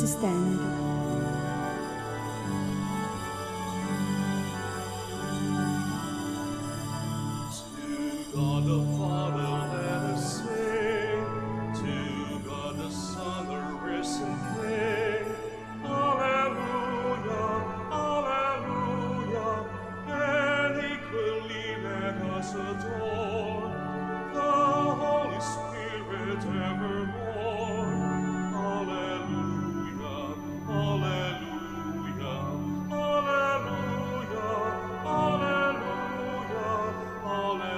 Please stand. To God the Father let us sing, to God the Son, the risen King. Alleluia, alleluia, and equally let us adore the Holy Spirit evermore. Alleluia, alleluia, alleluia, alleluia,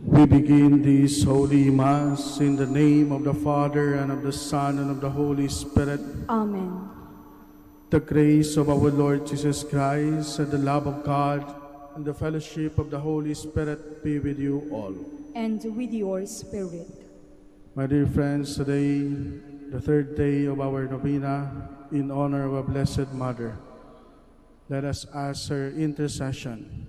We begin this Holy Mass in the name of the Father, and of the Son, and of the Holy Spirit. Amen. The grace of our Lord Jesus Christ, and the love of God, and the fellowship of the Holy Spirit be with you all. And with your spirit. My dear friends, today, the third day of our novena in honor of our Blessed Mother, let us ask her intercession,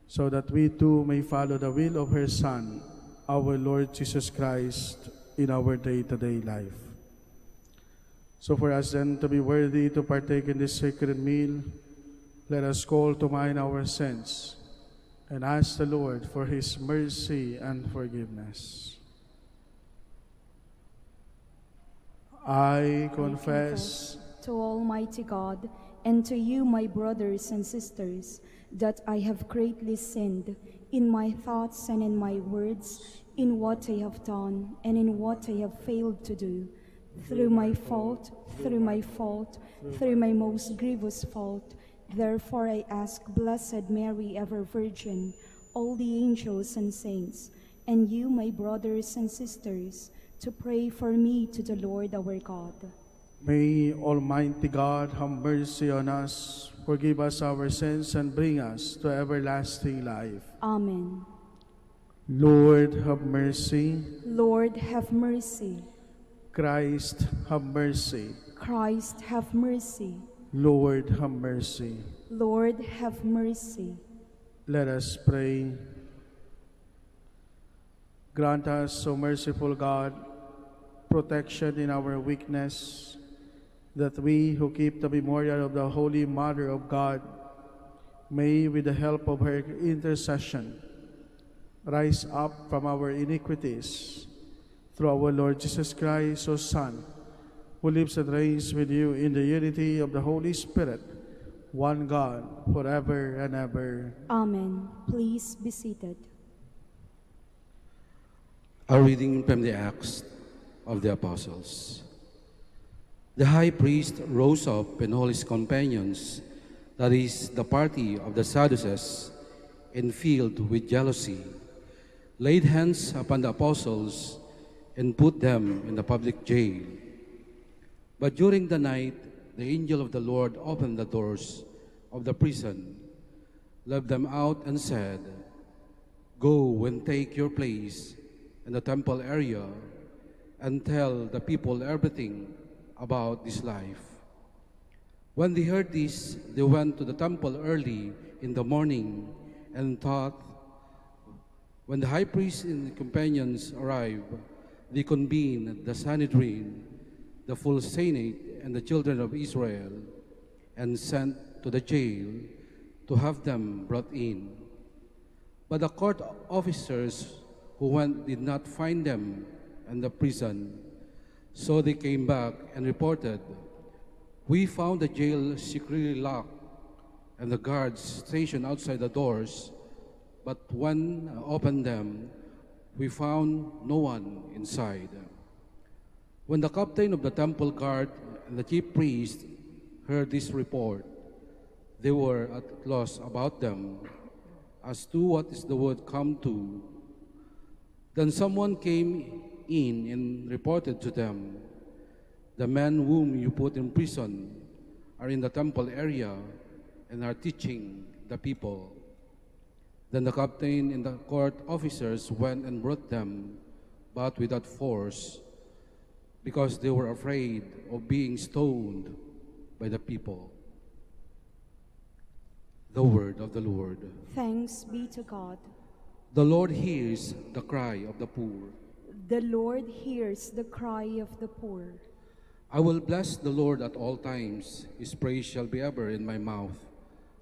so that we too may follow the will of her Son, our Lord Jesus Christ, in our day-to-day life. So for us then to be worthy to partake in this sacred meal, let us call to mind our sins and ask the Lord for His mercy and forgiveness. I confess to Almighty God and to you, my brothers and sisters, that I have greatly sinned in my thoughts and in my words, in what I have done and in what I have failed to do, through my fault, through my most grievous fault. Therefore I ask Blessed Mary, ever Virgin, all the angels and saints, and you, my brothers and sisters, to pray for me to the Lord our God. May Almighty God have mercy on us, forgive us our sins, and bring us to everlasting life. Amen. Lord, have mercy. Lord, have mercy. Christ, have mercy. Christ, have mercy. Lord, have mercy. Lord, have mercy. Let us pray. Grant us, O merciful God, protection in our weakness, that we who keep the memorial of the Holy Mother of God may, with the help of her intercession, rise up from our iniquities through our Lord Jesus Christ, your Son, who lives and reigns with you in the unity of the Holy Spirit, one God, forever and ever. Amen. Please be seated. A reading from the Acts of the Apostles. The high priest rose up, and all his companions, that is, the party of the Sadducees, and filled with jealousy, laid hands upon the apostles and put them in the public jail. But during the night, the angel of the Lord opened the doors of the prison, led them out, and said, "Go and take your place in the temple area, and tell the people everything about this life." When they heard this, they went to the temple early in the morning and taught. When the high priest and the companions arrived, they convened the Sanhedrin, the full Senate, and the children of Israel, and sent to the jail to have them brought in. But the court officers who went did not find them in the prison. So they came back and reported, "We found the jail secretly locked and the guards stationed outside the doors, but when opened them, we found no one inside." When the captain of the temple guard and the chief priest heard this report, they were at loss about them as to what is the word come to. Then someone came in and reported to them, "The men whom you put in prison are in the temple area and are teaching the people." Then the captain and the court officers went and brought them, but without force, because they were afraid of being stoned. by the people. The word of the Lord. Thanks be to God. The Lord hears the cry of the poor. The Lord hears the cry of the poor. I will bless the Lord at all times. His praise shall be ever in my mouth.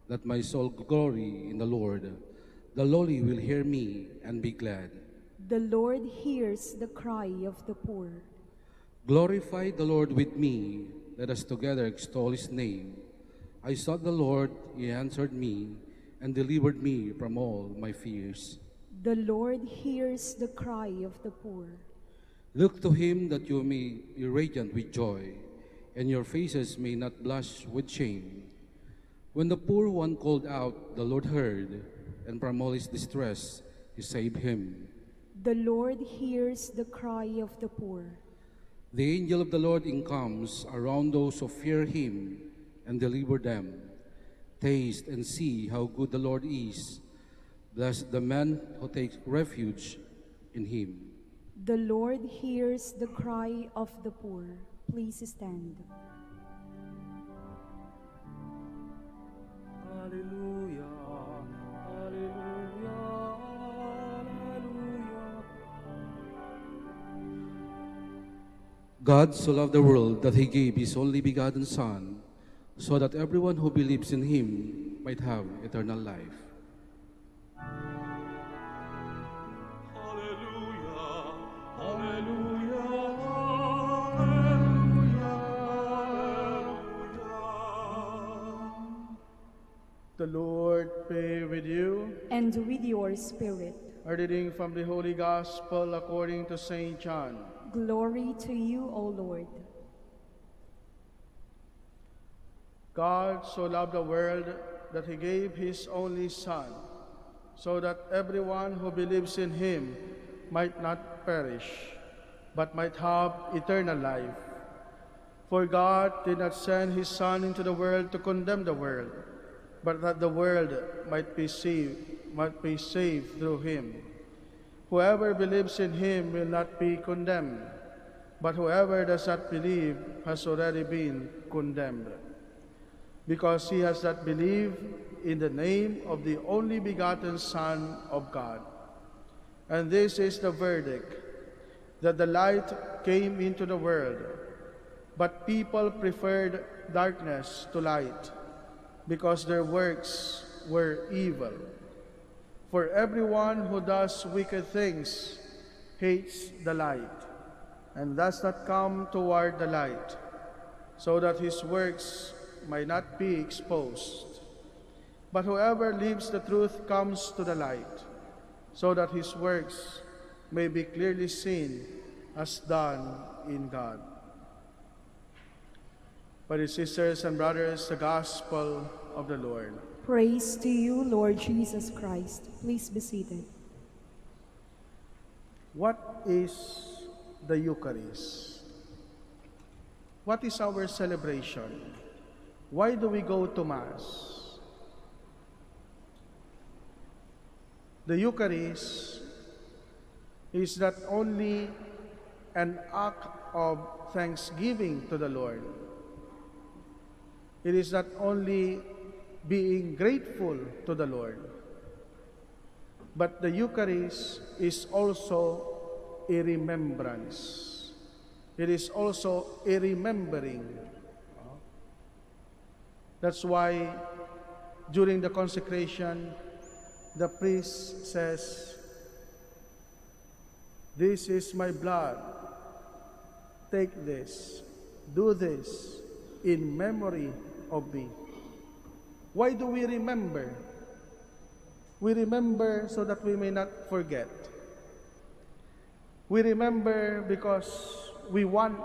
Let my soul glory in the Lord. The lowly will hear me and be glad. The Lord hears the cry of the poor. Glorify the Lord with me. Let us together extol his name. I sought the Lord, he answered me, and delivered me from all my fears. The Lord hears the cry of the poor. Look to him that you may be radiant with joy, and your faces may not blush with shame. When the poor one called out, the Lord heard, and from all his distress he saved him. The Lord hears the cry of the poor. The angel of the Lord encamps around those who fear him and deliver them. Taste and see how good the Lord is. Blessed the man who takes refuge in him. The Lord hears the cry of the poor. Please stand. Hallelujah, hallelujah, hallelujah. God so loved the world that he gave his only begotten Son, so that everyone who believes in him might have eternal life. Hallelujah, hallelujah, hallelujah. The Lord be with you. And with your spirit. A reading from the Holy Gospel according to St. John. Glory to you, O Lord. God so loved the world that he gave his only Son, so that everyone who believes in him might not perish, but might have eternal life. For God did not send his Son into the world to condemn the world, but that the world might be saved through him. Whoever believes in him will not be condemned, but whoever does not believe has already been condemned, because he has not believed in the name of the only begotten Son of God. And this is the verdict, that the light came into the world, but people preferred darkness to light, because their works were evil. For everyone who does wicked things hates the light, and does not come toward the light, so that his works might not be exposed. But whoever lives the truth comes to the light, so that his works may be clearly seen as done in God. Brothers, sisters, and brothers, the Gospel of the Lord. Praise to you, Lord Jesus Christ. Please be seated. What is the Eucharist? What is our celebration? Why do we go to Mass? The Eucharist is not only an act of thanksgiving to the Lord. It is not only being grateful to the Lord, but the Eucharist is also a remembrance. It is also a remembering. That's why during the consecration, the priest says, "This is my blood. Take this. Do this in memory of me." Why do we remember? We remember so that we may not forget. We remember because we want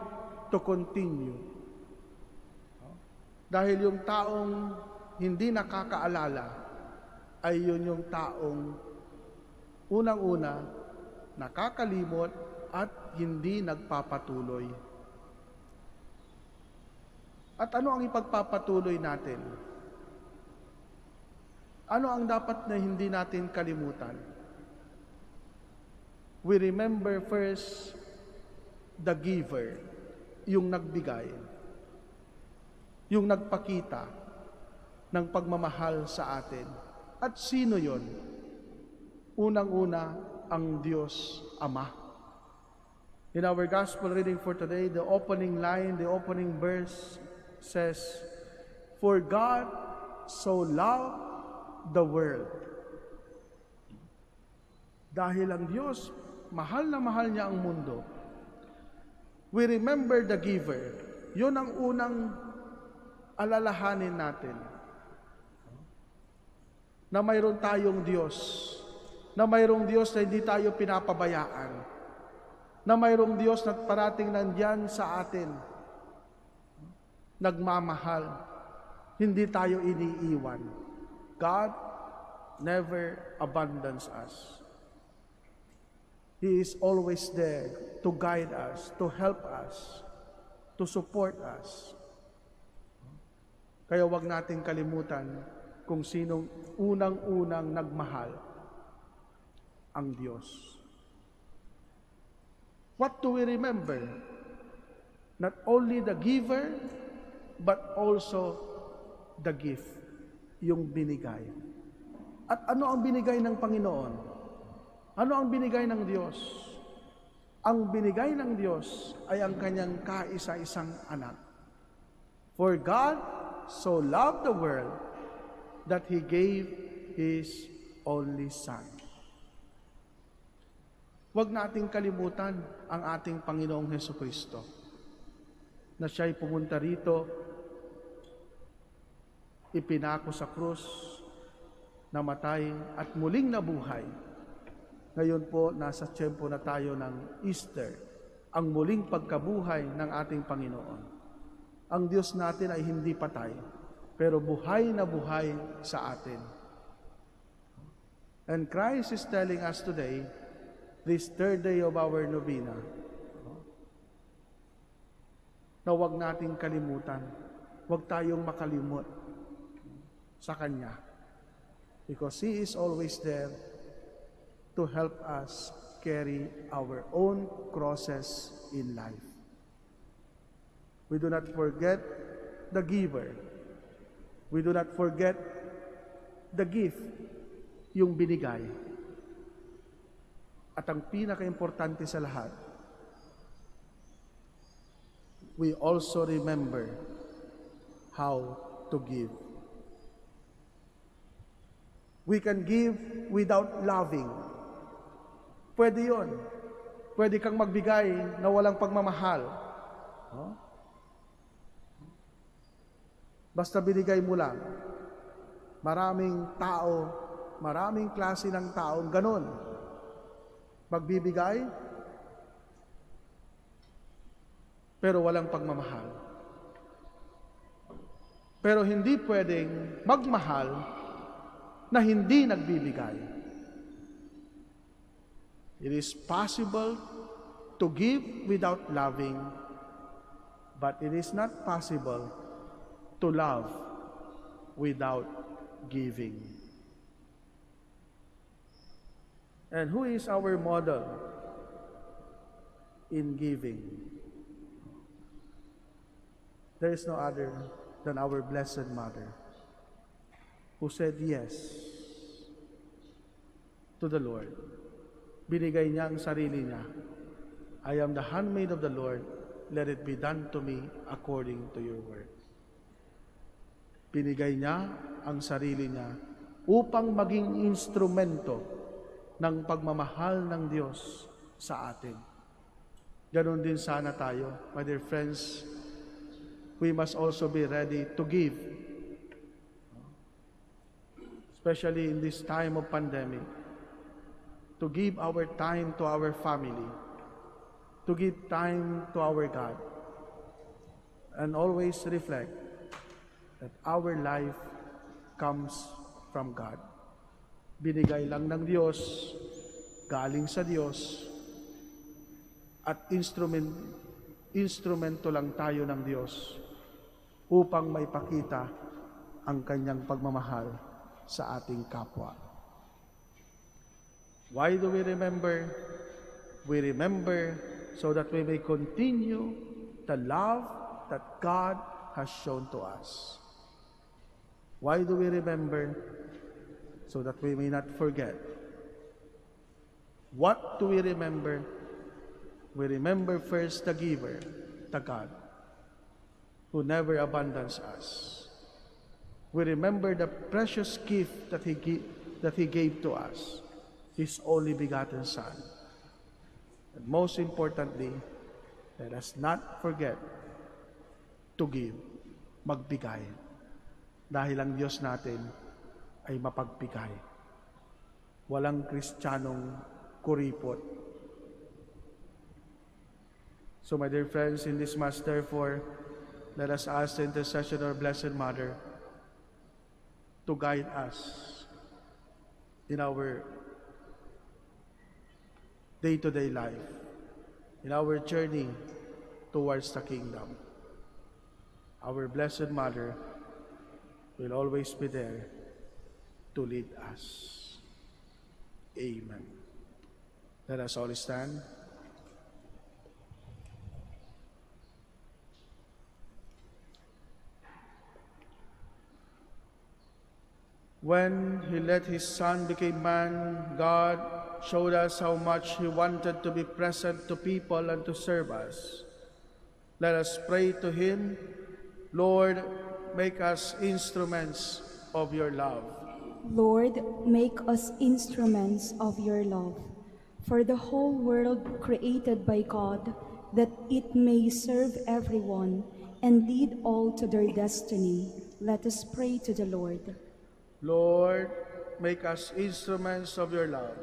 to continue. Dahil yung taong hindi nakakaalala ay yun yung taong unang-una nakakalimot at hindi nagpapatuloy. At ano ang ipagpapatuloy natin? Ano ang dapat na hindi natin kalimutan? We remember first the giver, yung nagbigay. yung nagpakita ng pagmamahal sa atin. At sino yon? Unang-una, ang Diyos Ama. In our gospel reading for today, the opening line, the opening verse says, "For God so loved the world." Dahil ang Diyos, mahal na mahal niya ang mundo. We remember the giver. Yun ang unang alalahanin natin. Na mayroon tayong Diyos. Na mayroong Diyos na hindi tayo pinapabayaan. Na mayroong Diyos na parating nandyan sa atin. Nagmamahal. Hindi tayo iniiwan. God never abandons us. He is always there to guide us, to help us, to support us. Kaya wag nating kalimutan kung sinong unang-unang nagmahal, ang Diyos. What do we remember? Not only the giver, but also the gift, yung binigay. At ano ang binigay ng Panginoon? Ano ang binigay ng Diyos? Ang binigay ng Diyos ay ang kanyang kaisa-isang anak. For God so loved the world that He gave His only Son. Huwag nating kalimutan ang ating Panginoong Hesukristo, na siya'y pumunta rito, ipinako sa krus, namatay at muling nabuhay. Ngayon po, nasa tiyempo na tayo ng Easter, ang muling pagkabuhay ng ating Panginoon. Ang Diyos natin ay hindi patay, pero buhay na buhay sa atin. And Christ is telling us today, this third day of our novena, na huwag nating kalimutan, huwag tayong makalimot sa Kanya. Because He is always there to help us carry our own crosses in life. We do not forget the giver. We do not forget the gift, yung binigay. At ang pinaka-importante sa lahat, we also remember how to give. We can give without loving. Pwede yun. Pwede kang magbigay na walang pagmamahal. Basta binigay mo lang. Maraming tao, maraming klase ng tao, ganon. Magbibigay, pero walang pagmamahal. Pero hindi pwedeng magmahal na hindi nagbibigay. It is possible to give without loving, but it is not possible to love without giving. And who is our model in giving? There is no other than our Blessed Mother, who said yes to the Lord. Binigay niya ang sarili niya. I am the handmaid of the Lord, let it be done to me according to your word. Binigay niya ang sarili niya upang maging instrumento ng pagmamahal ng Diyos sa atin. Ganon din sana tayo, my dear friends. We must also be ready to give. Especially in this time of pandemic. To give our time to our family, to give time to our God, and always reflect that our life comes from God. Binigay lang ng Diyos, galing sa Diyos, at instrumento lang tayo ng Diyos upang maipakita ang Kanyang pagmamahal sa ating kapwa. Why do we remember? We remember so that we may continue the love that God has shown to us. Why do we remember? So that we may not forget. What do we remember? We remember first the giver, the God, who never abandons us. We remember the precious gift that He gave to us, His only begotten Son. And most importantly, let us not forget to give, magbigay. Dahil ang Diyos natin ay mapagbigay. Walang Kristiyanong kuripot. So my dear friends, in this Mass, therefore, let us ask the intercession of our Blessed Mother to guide us in our day-to-day life, in our journey towards the kingdom. Our Blessed Mother will always be there to lead us. Amen. Let us all stand. When He let His Son become man, God showed us how much He wanted to be present to people and to serve us. Let us pray to Him. Lord, make us instruments of your love. Lord, make us instruments of your love. For the whole world created by God, that it may serve everyone and lead all to their destiny, let us pray to the Lord. Lord, make us instruments of your love.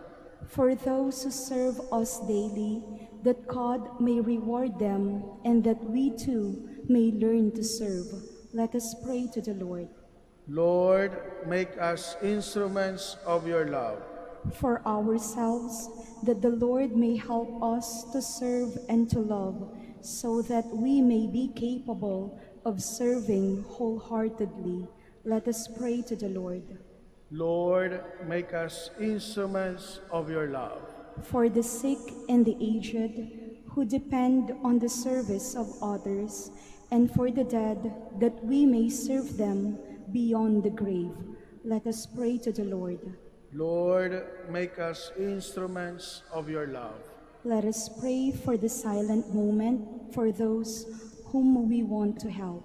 For those who serve us daily, that God may reward them and that we too may learn to serve, let us pray to the Lord. Lord, make us instruments of your love. For ourselves, that the Lord may help us to serve and to love, so that we may be capable of serving wholeheartedly, let us pray to the Lord. Lord, make us instruments of your love. For the sick and the aged, who depend on the service of others, and for the dead, that we may serve them beyond the grave, let us pray to the Lord. Lord, make us instruments of your love. Let us pray for the silent moment for those whom we want to help.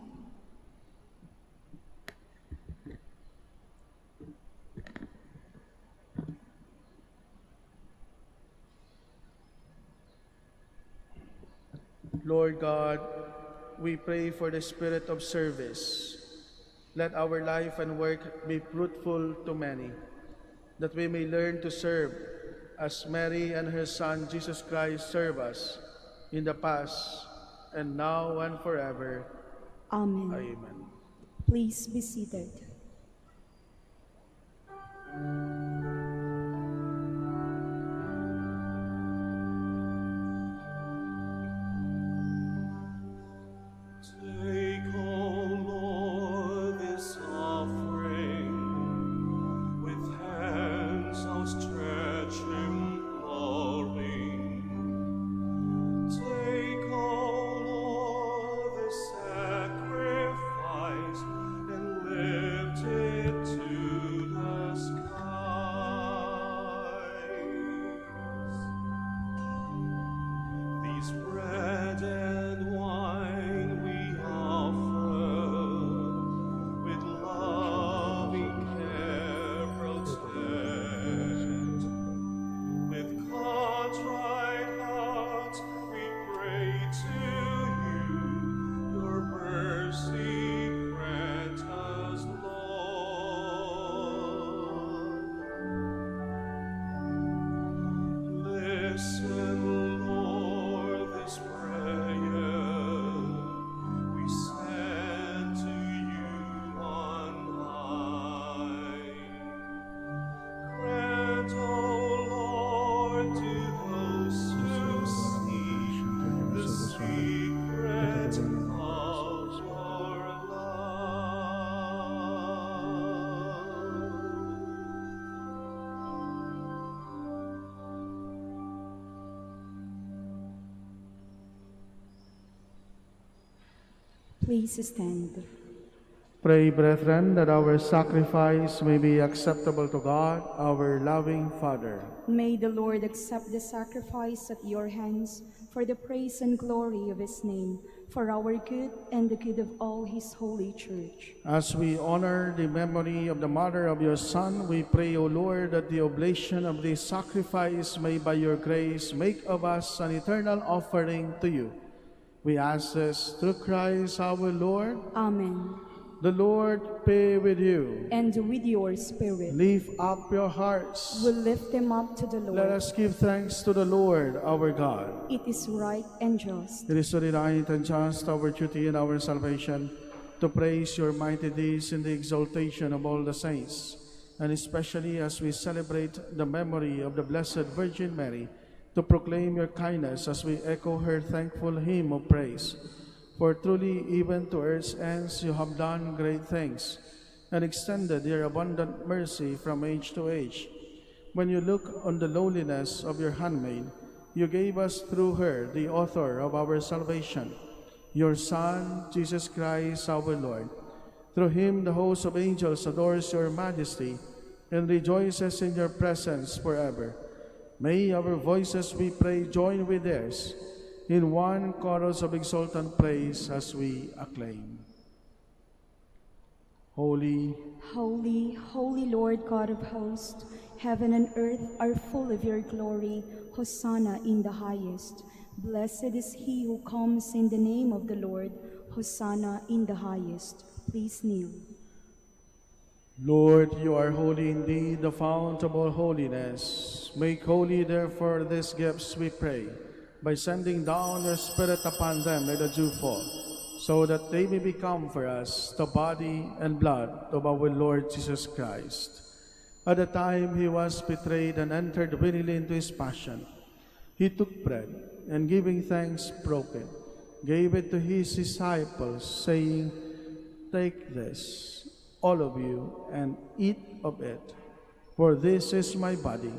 Lord God, we pray for the spirit of service. Let our life and work be fruitful to many, that we may learn to serve as Mary and her Son Jesus Christ serve us in the past and now and forever. Amen. Amen. Please be seated. Take, O Lord, this offering with hands outstretched imploring. Take, O Lord, this sacrifice and lift it to the sky. Please stand. Pray, brethren, that our sacrifice may be acceptable to God, our loving Father. May the Lord accept the sacrifice at your hands for the praise and glory of his name, for our good and the good of all his holy church. As we honor the memory of the mother of your Son, we pray, O Lord, that the oblation of this sacrifice may by your grace make of us an eternal offering to you. We ask this through Christ our Lord. Amen. The Lord be with you. And with your spirit. Lift up your hearts. We'll lift them up to the Lord. Let us give thanks to the Lord our God. It is right and just. It is so right and just, our duty and our salvation, to praise your mighty deeds in the exaltation of all the saints, and especially as we celebrate the memory of the Blessed Virgin Mary, to proclaim your kindness as we echo her thankful hymn of praise. For truly, even to earth's ends, you have done great things, and extended your abundant mercy from age to age. When you look on the lowliness of your handmaid, you gave us through her the author of our salvation, your Son, Jesus Christ our Lord. Through him the host of angels adores your majesty and rejoices in your presence forever. May our voices, we pray, join with theirs in one chorus of exultant praise as we acclaim. Holy, holy, holy Lord God of hosts, heaven and earth are full of your glory. Hosanna in the highest. Blessed is he who comes in the name of the Lord. Hosanna in the highest. Please kneel. Lord, you are holy indeed, the fount of all holiness. Make holy, therefore, these gifts, we pray, by sending down your Spirit upon them like the dewfall, so that they may become for us the body and blood of our Lord Jesus Christ. At the time he was betrayed and entered willingly into his passion, he took bread, and giving thanks, broke it, gave it to his disciples, saying, "Take this, all of you, and eat of it, for this is my body,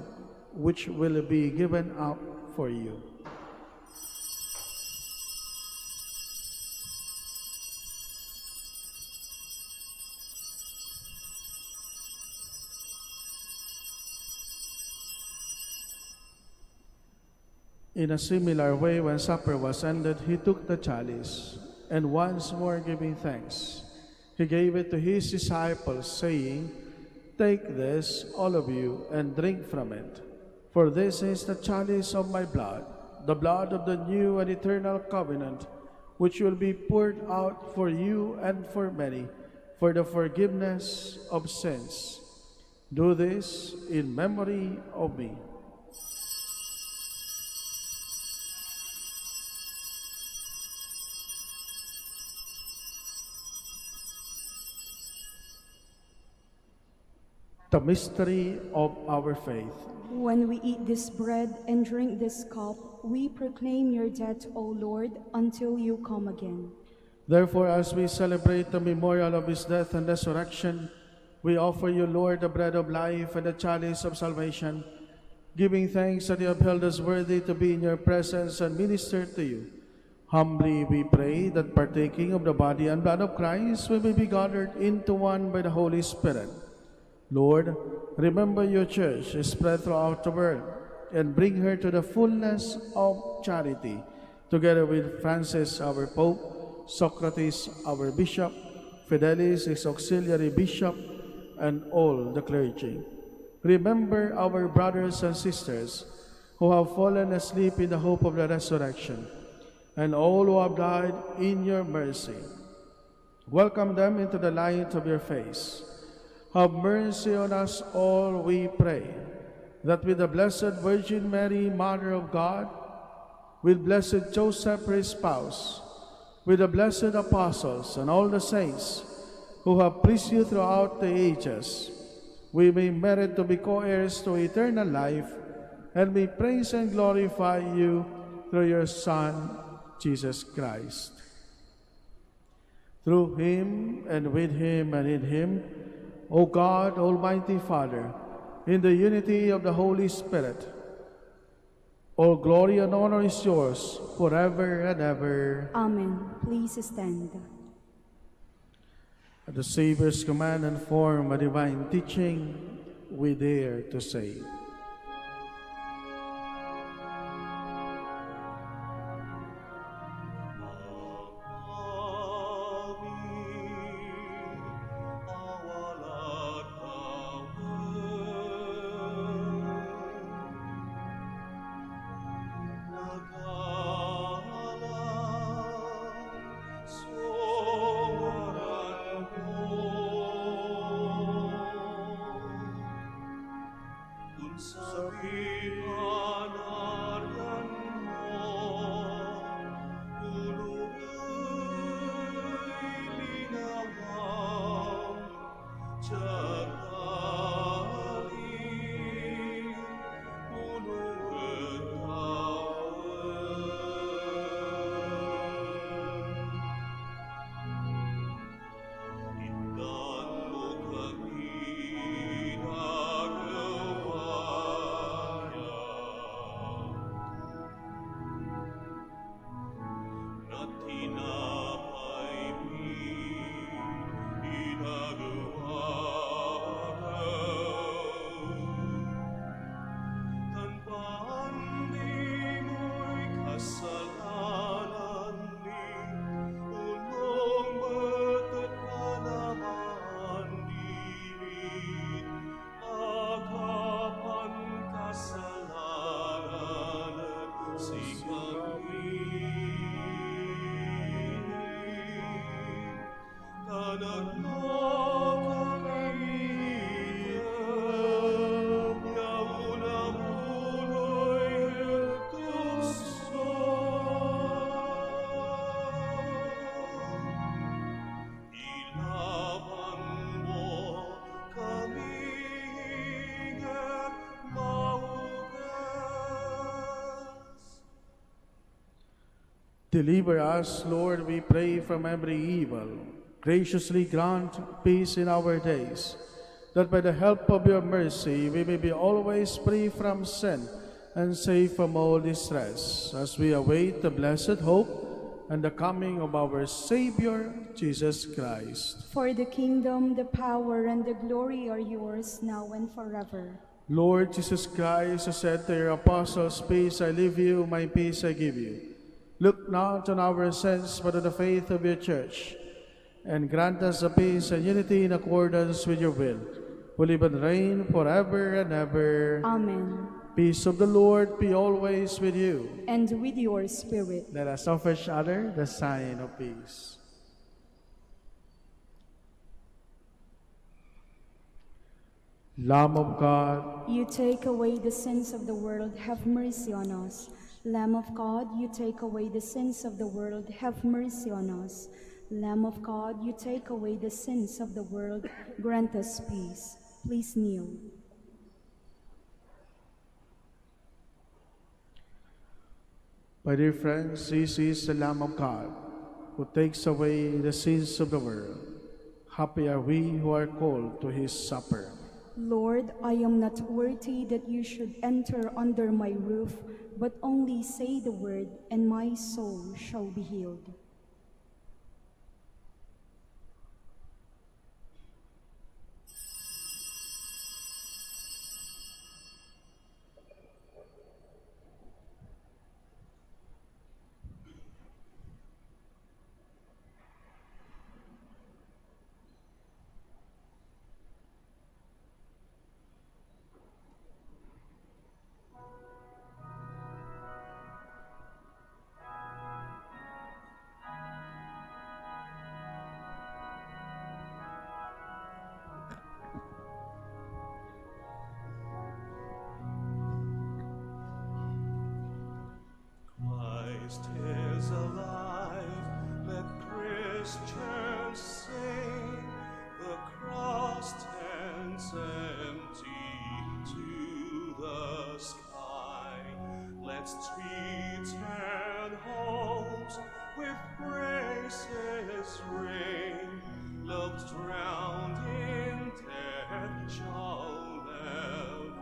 which will be given up for you." In a similar way, when supper was ended, he took the chalice, and once more giving thanks, he gave it to his disciples, saying, "Take this, all of you, and drink from it. For this is the chalice of my blood, the blood of the new and eternal covenant, which will be poured out for you and for many, for the forgiveness of sins. Do this in memory of me." The mystery of our faith. When we eat this bread and drink this cup, we proclaim your death, O Lord, until you come again. Therefore, as we celebrate the memorial of his death and resurrection, we offer you, Lord, the bread of life and the chalice of salvation, giving thanks that you have held us worthy to be in your presence and minister to you. Humbly we pray that, partaking of the body and blood of Christ, we may be gathered into one by the Holy Spirit. Lord, remember your church spread throughout the world, and bring her to the fullness of charity, together with Francis, our Pope, Socrates, our Bishop, Fidelis, his auxiliary bishop, and all the clergy. Remember our brothers and sisters who have fallen asleep in the hope of the resurrection, and all who have died in your mercy. Welcome them into the light of your face. Have mercy on us all, we pray, that with the Blessed Virgin Mary, Mother of God, with blessed Joseph, her spouse, with the blessed apostles and all the saints who have pleased you throughout the ages, we may merit to be co-heirs to eternal life, and may praise and glorify you through your Son, Jesus Christ. Through him, and with him, and in him, O God, Almighty Father, in the unity of the Holy Spirit, all glory and honor is yours forever and ever. Amen. Please stand. At the Savior's command and form a divine teaching, we dare to say, deliver us, Lord, we pray, from every evil. Graciously grant peace in our days, that by the help of your mercy we may be always free from sin and safe from all distress, as we await the blessed hope and the coming of our Savior, Jesus Christ. For the kingdom, the power, and the glory are yours, now and forever. Lord Jesus Christ, who said to your apostles, "Peace I leave you, my peace I give you," look not on our sins, but on the faith of your church, and grant us a peace and unity in accordance with your will, who live and reign forever and ever. Amen. Peace of the Lord be always with you. And with your spirit. Let us offer each other the sign of peace. Lamb of God, you take away the sins of the world, have mercy on us. Lamb of God, you take away the sins of the world, have mercy on us. Lamb of God, you take away the sins of the world, grant us peace. Please kneel. My dear friends, this is the Lamb of God, who takes away the sins of the world. Happy are we who are called to his supper. Lord, I am not worthy that you should enter under my roof, but only say the word, and my soul shall be healed. Christ is alive, let Christians sing. The cross tends empty to the sky. Let's return homes with graces ring. Love drowned in death shall never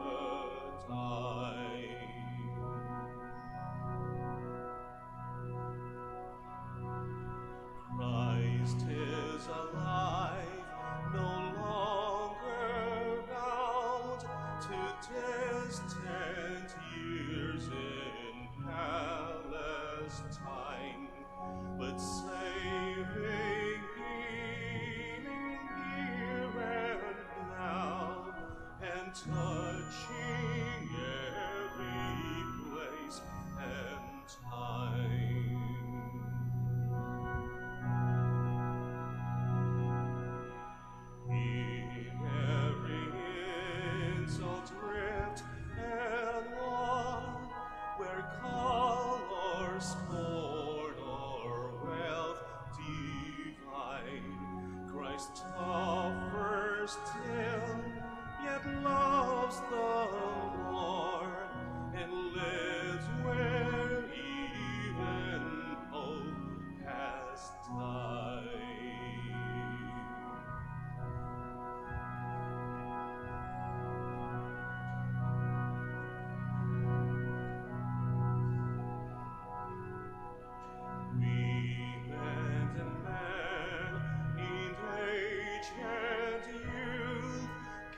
die. Christ is alive, tougher still, yet loves the Lord and lives where even hope has died. Women and men, in age and youth,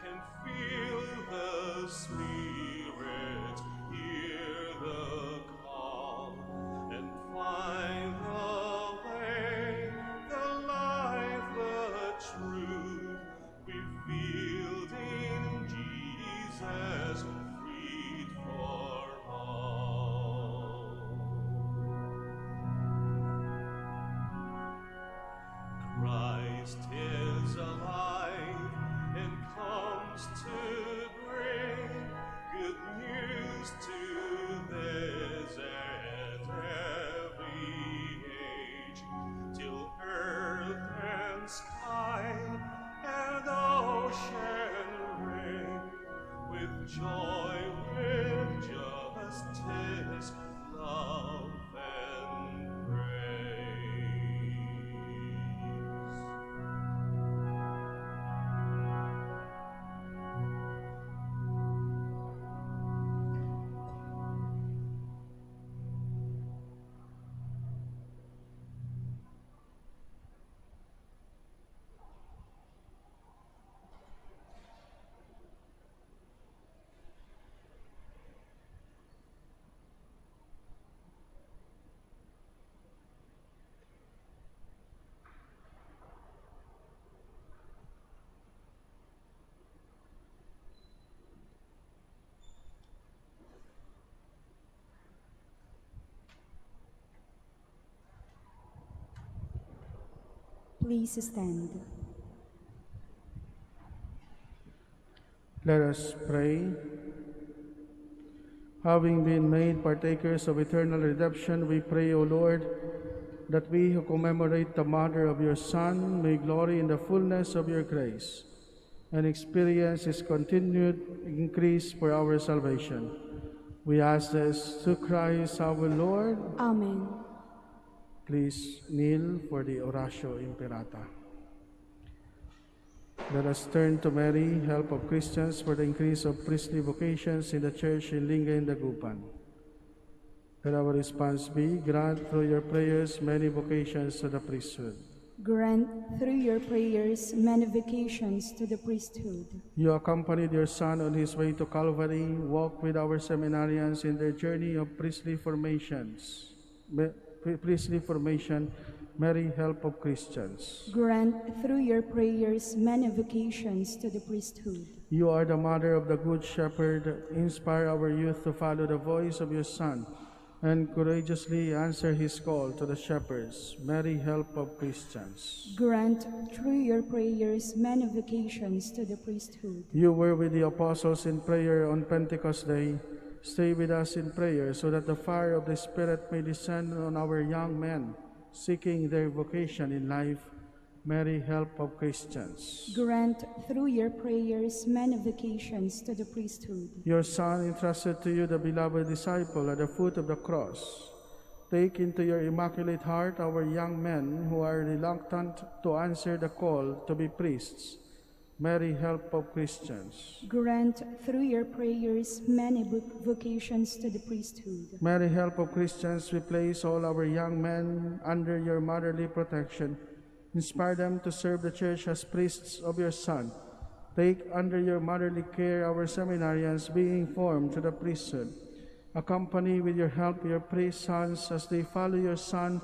can feel the Spirit, hear the call, and find the way, the life, the truth, revealed in Jesus, freed for all. Christ is alive and comes to bring good news to this and every age, till earth and sky and ocean ring with joy, with justice, love, and praise. Please stand. Let us pray. Having been made partakers of eternal redemption, we pray, O Lord, that we who commemorate the mother of your Son may glory in the fullness of your grace and experience his continued increase for our salvation. We ask this through Christ our Lord. Amen. Please kneel for the Oratio Imperata. Let us turn to Mary, help of Christians, for the increase of priestly vocations in the Church in Lingga and Dagupan. Let our response be, grant through your prayers many vocations to the priesthood. Grant through your prayers many vocations to the priesthood. You accompanied your Son on his way to Calvary. Walk with our seminarians in their journey of priestly formation. Mary, help of Christians. Grant through your prayers many vocations to the priesthood. You are the mother of the Good Shepherd. Inspire our youth to follow the voice of your Son and courageously answer his call to the shepherds. Mary, help of Christians. Grant through your prayers many vocations to the priesthood. You were with the apostles in prayer on Pentecost Day. Stay with us in prayer so that the fire of the Spirit may descend on our young men seeking their vocation in life. Mary, help of Christians. Grant through your prayers many vocations to the priesthood. Your Son entrusted to you the beloved disciple at the foot of the cross. Take into your immaculate heart our young men who are reluctant to answer the call to be priests. Mary, help of Christians. Grant through your prayers many vocations to the priesthood. Mary, help of Christians, we place all our young men under your motherly protection. Inspire them to serve the Church as priests of your Son. Take under your motherly care our seminarians being formed to the priesthood. Accompany with your help your priest sons as they follow your Son,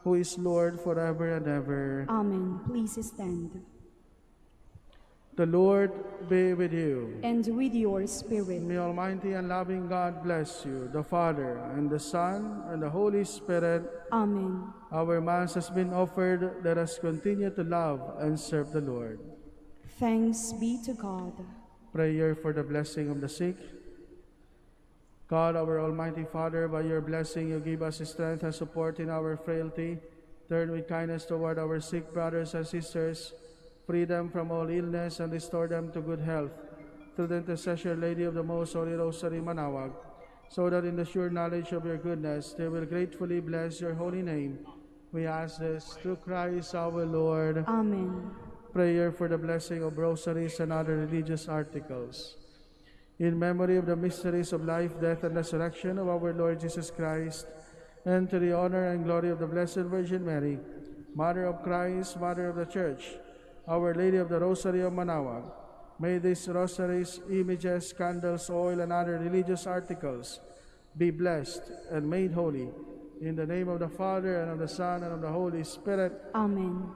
who is Lord forever and ever. Amen. Please stand. The Lord be with you. And with your spirit. May Almighty and loving God bless you, the Father, and the Son, and the Holy Spirit. Amen. Our Mass has been offered. Let us continue to love and serve the Lord. Thanks be to God. Prayer for the blessing of the sick. God, our Almighty Father, by your blessing you give us strength and support in our frailty. Turn with kindness toward our sick brothers and sisters. free them from all illness, and restore them to good health. Through the intercession, Lady of the Most Holy Rosary, Manaoag, so that in the sure knowledge of your goodness they will gratefully bless your holy name. We ask this through Christ our Lord. Amen. Prayer for the blessing of rosaries and other religious articles. In memory of the mysteries of life, death, and resurrection of our Lord Jesus Christ, and to the honor and glory of the Blessed Virgin Mary, Mother of Christ, Mother of the Church, Our Lady of the Rosary of Manaoag, may these rosaries, images, candles, oil, and other religious articles be blessed and made holy. In the name of the Father, and of the Son, and of the Holy Spirit. Amen.